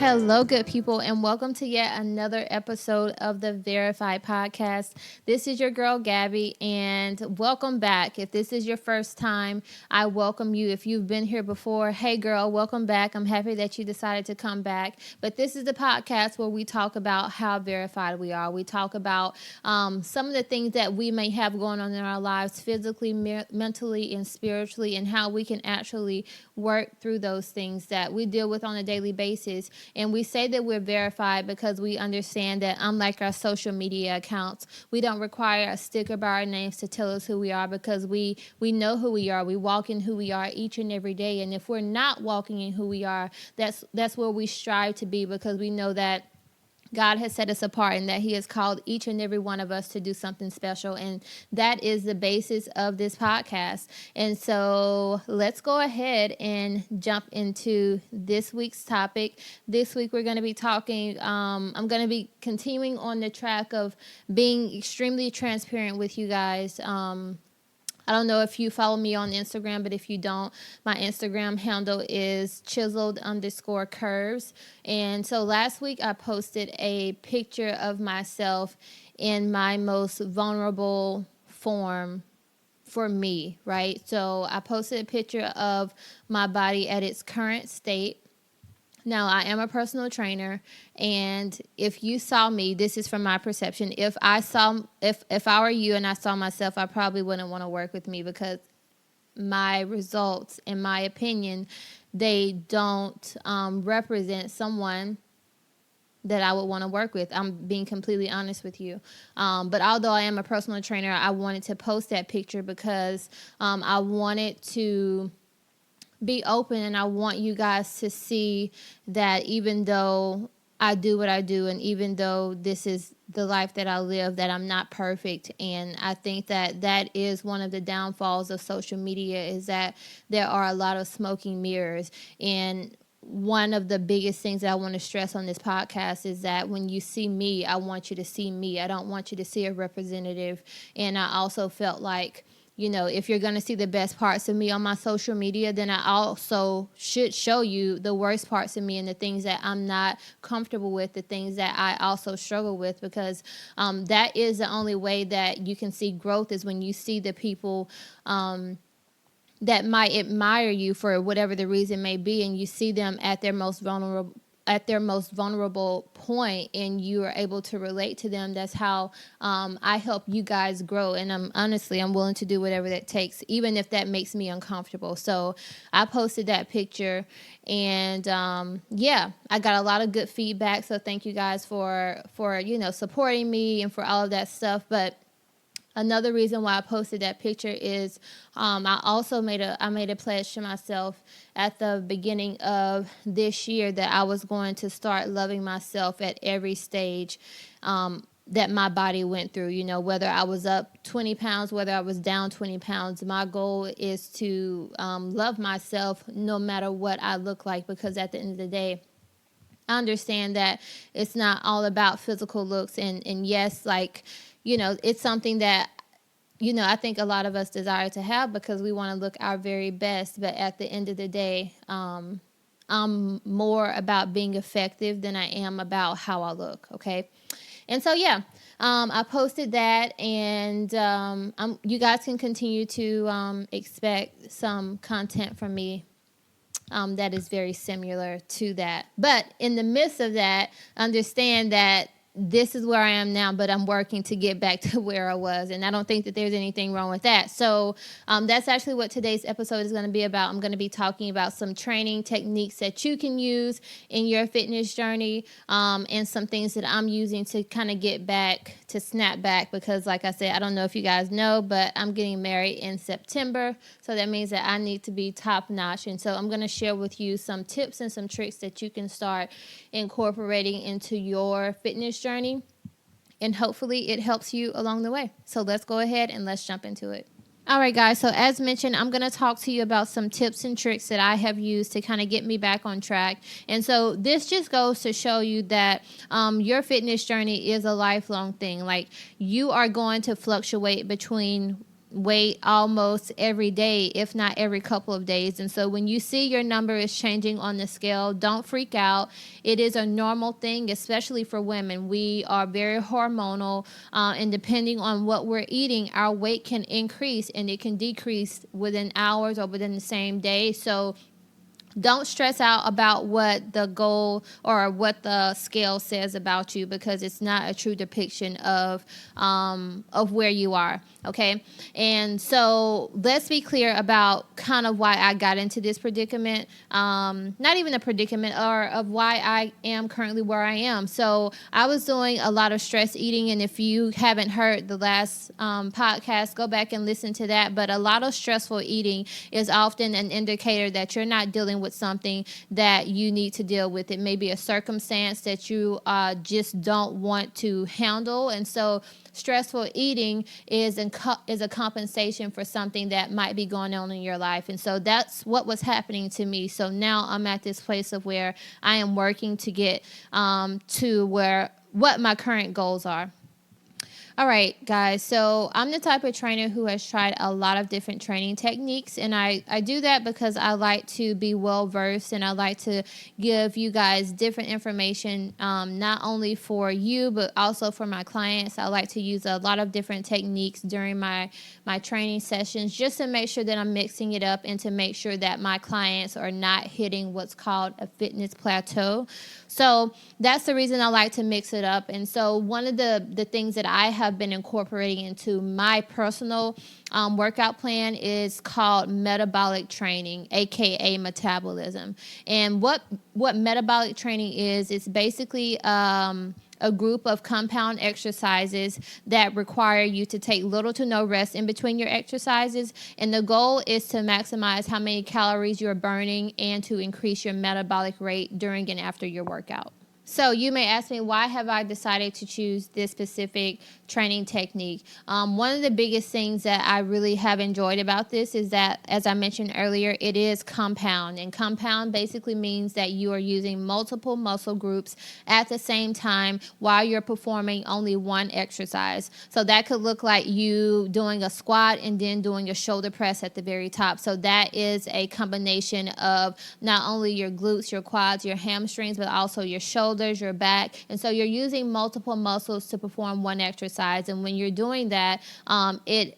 Hello, good people, and welcome to yet another episode of the Verified Podcast. This is your girl, Gabby, and welcome back. If this is your first time, I welcome you. If you've been here before, hey, girl, welcome back. I'm happy that you decided to come back. But this is the podcast where we talk about how verified we are. We talk about some of the things that we may have going on in our lives physically, mentally, and spiritually, and how we can actually work through those things that we deal with on a daily basis. And we say that we're verified because we understand that unlike our social media accounts, we don't require a sticker by our names to tell us who we are, because we know who we are. We walk in who we are each and every day. And if we're not walking in who we are, that's where we strive to be, because we know that God has set us apart and that He has called each and every one of us to do something special. And that is the basis of this podcast. And so let's go ahead and jump into this week's topic. This week we're going to be talking, I'm going to be continuing on the track of being extremely transparent with you guys. I don't know if you follow me on Instagram, but if you don't, my Instagram handle is chiseled_curves. And so last week I posted a picture of myself in my most vulnerable form for me, right? So I posted a picture of my body at its current state. Now, I am a personal trainer, and if you saw me, this is from my perception. If I were you and I saw myself, I probably wouldn't want to work with me, because my results, in my opinion, they don't represent someone that I would want to work with. I'm being completely honest with you. But although I am a personal trainer, I wanted to post that picture because I wanted to be open, and I want you guys to see that even though I do what I do, and even though this is the life that I live, that I'm not perfect. And I think that is one of the downfalls of social media, is that there are a lot of smoking mirrors. And one of the biggest things that I want to stress on this podcast is that when you see me, I want you to see me. I don't want you to see a representative. And I also felt like, you know, if you're going to see the best parts of me on my social media, then I also should show you the worst parts of me and the things that I'm not comfortable with, the things that I also struggle with, because that is the only way that you can see growth, is when you see the people that might admire you for whatever the reason may be, and you see them at their most vulnerable point, and you are able to relate to them. That's how I help you guys grow. And I'm willing to do whatever that takes, even if that makes me uncomfortable. So I posted that picture, and I got a lot of good feedback. So thank you guys for supporting me and for all of that stuff. But another reason why I posted that picture is I also made a pledge to myself at the beginning of this year that I was going to start loving myself at every stage that my body went through. You know, whether I was up 20 pounds, whether I was down 20 pounds, my goal is to love myself no matter what I look like, because at the end of the day, I understand that it's not all about physical looks. And yes, like, you know, it's something that, you know, I think a lot of us desire to have, because we want to look our very best. But at the end of the day, I'm more about being effective than I am about how I look. Okay. And so, I posted that, and you guys can continue to expect some content from me that is very similar to that. But in the midst of that, understand that this is where I am now, but I'm working to get back to where I was. And I don't think that there's anything wrong with that. So that's actually what today's episode is going to be about. I'm going to be talking about some training techniques that you can use in your fitness journey, and some things that I'm using to kind of get back, to snap back. Because like I said, I don't know if you guys know, but I'm getting married in September. So that means that I need to be top notch. And so I'm going to share with you some tips and some tricks that you can start incorporating into your fitness journey, and hopefully it helps you along the way. So let's go ahead and let's jump into it. All right, guys. So as mentioned, I'm going to talk to you about some tips and tricks that I have used to kind of get me back on track. And so this just goes to show you that your fitness journey is a lifelong thing. Like, you are going to fluctuate between weight almost every day, if not every couple of days. And so when you see your number is changing on the scale, don't freak out. It is a normal thing, especially for women. We are very hormonal, and depending on what we're eating, our weight can increase and it can decrease within hours or within the same day. So don't stress out about what the goal or what the scale says about you, because it's not a true depiction of where you are. Okay. And so let's be clear about kind of why I got into this predicament. Not even a predicament, or of why I am currently where I am. So I was doing a lot of stress eating. And if you haven't heard the last podcast, go back and listen to that. But a lot of stressful eating is often an indicator that you're not dealing with something that you need to deal with. It may be a circumstance that you just don't want to handle. And so stressful eating is a compensation for something that might be going on in your life. And so that's what was happening to me. So now I'm at this place of where I am working to get to what my current goals are. All right, guys. So I'm the type of trainer who has tried a lot of different training techniques. And I do that because I like to be well-versed, and I like to give you guys different information, not only for you, but also for my clients. I like to use a lot of different techniques during my training sessions, just to make sure that I'm mixing it up and to make sure that my clients are not hitting what's called a fitness plateau. So that's the reason I like to mix it up. And so one of the things that I have been incorporating into my personal workout plan is called metabolic training, aka metabolism. And what metabolic training is, it's basically a group of compound exercises that require you to take little to no rest in between your exercises. And the goal is to maximize how many calories you're burning and to increase your metabolic rate during and after your workout. So you may ask me, why have I decided to choose this specific training technique? One of the biggest things that I really have enjoyed about this is that, as I mentioned earlier, it is compound. And compound basically means that you are using multiple muscle groups at the same time while you're performing only one exercise. So that could look like you doing a squat and then doing a shoulder press at the very top. So that is a combination of not only your glutes, your quads, your hamstrings, but also your shoulders, your back. And so you're using multiple muscles to perform one exercise. And when you're doing that, it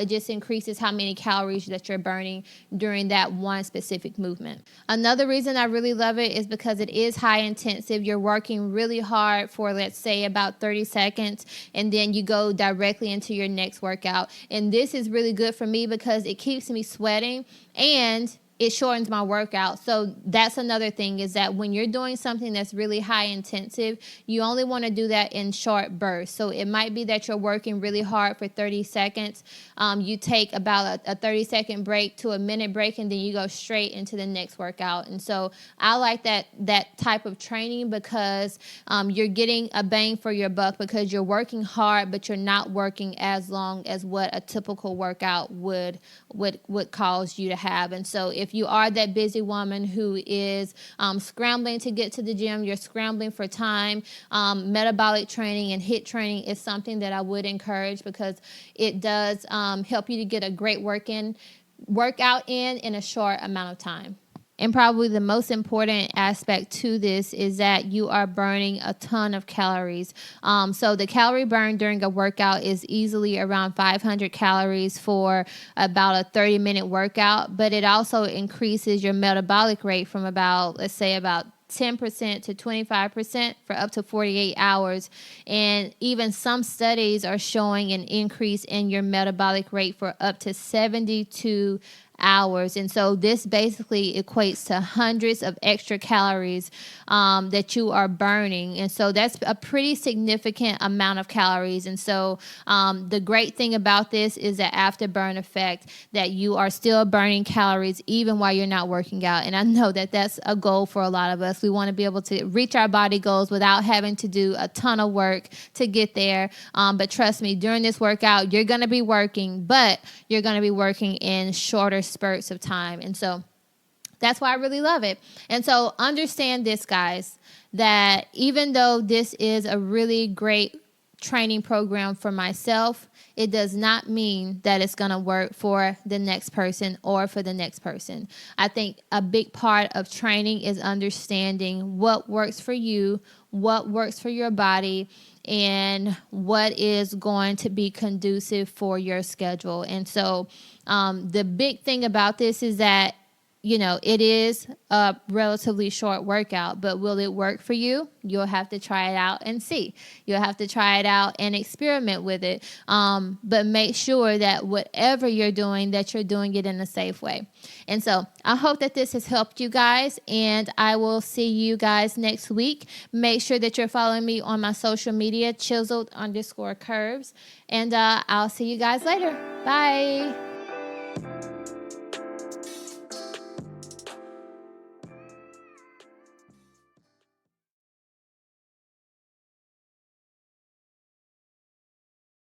just increases how many calories that you're burning during that one specific movement. Another reason I really love it is because it is high intensive. You're working really hard for, let's say, about 30 seconds, and then you go directly into your next workout. And this is really good for me because it keeps me sweating and it shortens my workout. So that's another thing, is that when you're doing something that's really high intensive, you only want to do that in short bursts. So it might be that you're working really hard for 30 seconds. You take about a 30-second break to a minute break, and then you go straight into the next workout. And so I like that type of training because you're getting a bang for your buck, because you're working hard, but you're not working as long as what a typical workout would cause you to have. And so if you are that busy woman who is scrambling to get to the gym, you're scrambling for time, metabolic training and HIIT training is something that I would encourage, because it does help you to get a great workout in a short amount of time. And probably the most important aspect to this is that you are burning a ton of calories. So the calorie burn during a workout is easily around 500 calories for about a 30-minute workout, but it also increases your metabolic rate from about 10% to 25% for up to 48 hours. And even some studies are showing an increase in your metabolic rate for up to 72 hours. And so this basically equates to hundreds of extra calories that you are burning. And so that's a pretty significant amount of calories. And so the great thing about this is the afterburn effect, that you are still burning calories even while you're not working out. And I know that that's a goal for a lot of us. We want to be able to reach our body goals without having to do a ton of work to get there. But trust me, during this workout, you're going to be working, but you're going to be working in shorter spurts of time. And so that's why I really love it. And so understand this, guys, that even though this is a really great training program for myself, it does not mean that it's going to work for the next person or for the next person. I think a big part of training is understanding what works for you, what works for your body, and what is going to be conducive for your schedule. And so the big thing about this is that, you know, it is a relatively short workout, but will it work for you? You'll have to try it out and see. You'll have to try it out and experiment with it. But make sure that whatever you're doing, that you're doing it in a safe way. And so I hope that this has helped you guys, and I will see you guys next week. Make sure that you're following me on my social media, chiseled_curves. And I'll see you guys later. Bye.